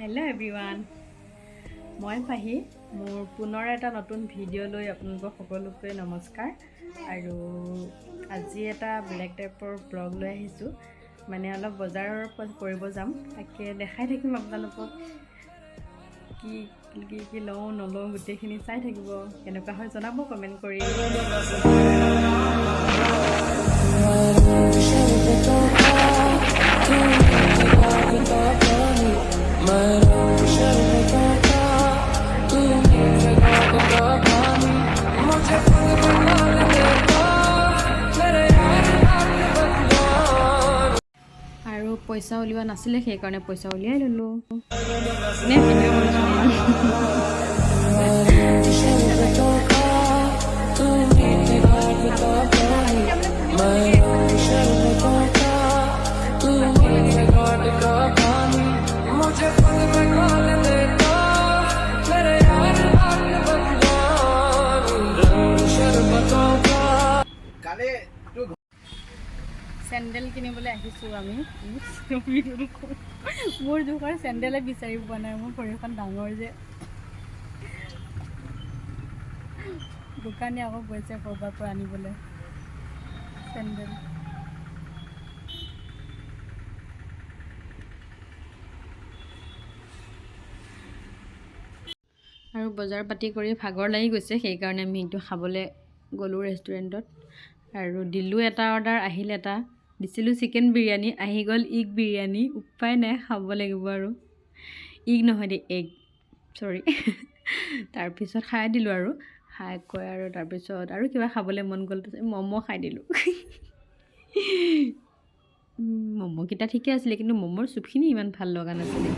Hello' everyone, মই পাহি মোৰ পুনৰ এটা নতুন ভিডিঅ' লৈ আপোনালোকক সকলোকে নমস্কাৰ। আৰু আজি এটা বেলেগ টাইপৰ ব্লগ লৈ আহিছোঁ, মানে অলপ বজাৰৰ কৰিব যাম, তাকে দেখাই থাকিম আপোনালোকক কি লওঁ নলওঁ গোটেইখিনি চাই থাকিব। কেনেকুৱা হয় জনাব কমেণ্ট কৰি। আৰু পইচা উলিওৱা নাছিলে, সেইকাৰণে পইচা উলিয়াই ল'লোঁ। নে ভিডিঅ' কৰিছোঁ চেণ্ডেল কিনিবলৈ আহিছোঁ আমি। মোৰ জোখৰ চেণ্ডেলে বিচাৰি পোৱা নাই, মোৰ ভৰিখন ডাঙৰ যে। দোকানী আকৌ গৈছে ক'ৰবাৰ পৰা আনিবলৈ চেণ্ডেল। আৰু বজাৰ পাতি কৰি ভাগৰ লাগি গৈছে, সেইকাৰণে আমি এইটো খাবলৈ গ'লোঁ ৰেষ্টুৰেণ্টত। আৰু দিলোঁ এটা অৰ্ডাৰ, আহিল এটা। দিছিলোঁ চিকেন বিৰিয়ানী, আহি গ'ল ইগ বিৰিয়ানী। উপায় নাই, খাব লাগিব আৰু। ইগ নহয় দেই, এগ, চৰি। তাৰপিছত খাই দিলোঁ আৰু খাই কৈ আৰু তাৰপিছত আৰু কিবা খাবলৈ মন গ'ল, ম'ম' খাই দিলোঁ। ম'ম'কেইটা ঠিকে আছিলে, কিন্তু ম'ম'ৰ চুপখিনি ইমান ভাল লগা নাছিলে।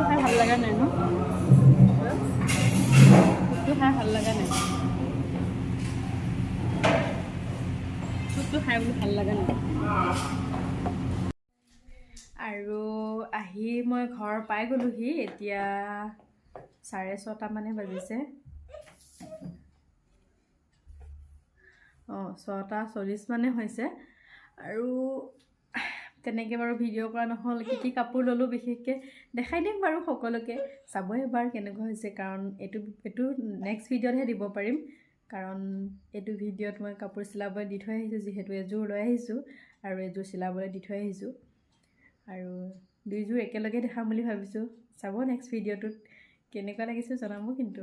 খাই ভাল লগা নাই ন? খাই ভাল লগা নাই, খাই বোলো ভাল লগা নাই। আৰু আহি মই ঘৰ পাই গ'লোহি, এতিয়া 6:30 মানে বাজিছে। 6:40 মানে হৈছে। আৰু তেনেকৈ বাৰু ভিডিঅ' কৰা নহ'ল। কি কাপোৰ ল'লোঁ বিশেষকৈ দেখাই দিম বাৰু সকলোকে, চাব এবাৰ কেনেকুৱা হৈছে। কাৰণ এইটো নেক্সট ভিডিঅ'তহে দিব পাৰিম, কাৰণ এইটো ভিডিঅ'ত মই কাপোৰ চিলাবলৈ দি থৈ আহিছোঁ, যিহেতু এযোৰ লৈ আহিছোঁ আৰু এযোৰ চিলাবলৈ দি থৈ আহিছোঁ। আৰু দুইযোৰ একেলগে দেখাম বুলি ভাবিছোঁ। চাব নেক্সট ভিডিঅ'টোত কেনেকুৱা লাগিছে জনাব কিন্তু।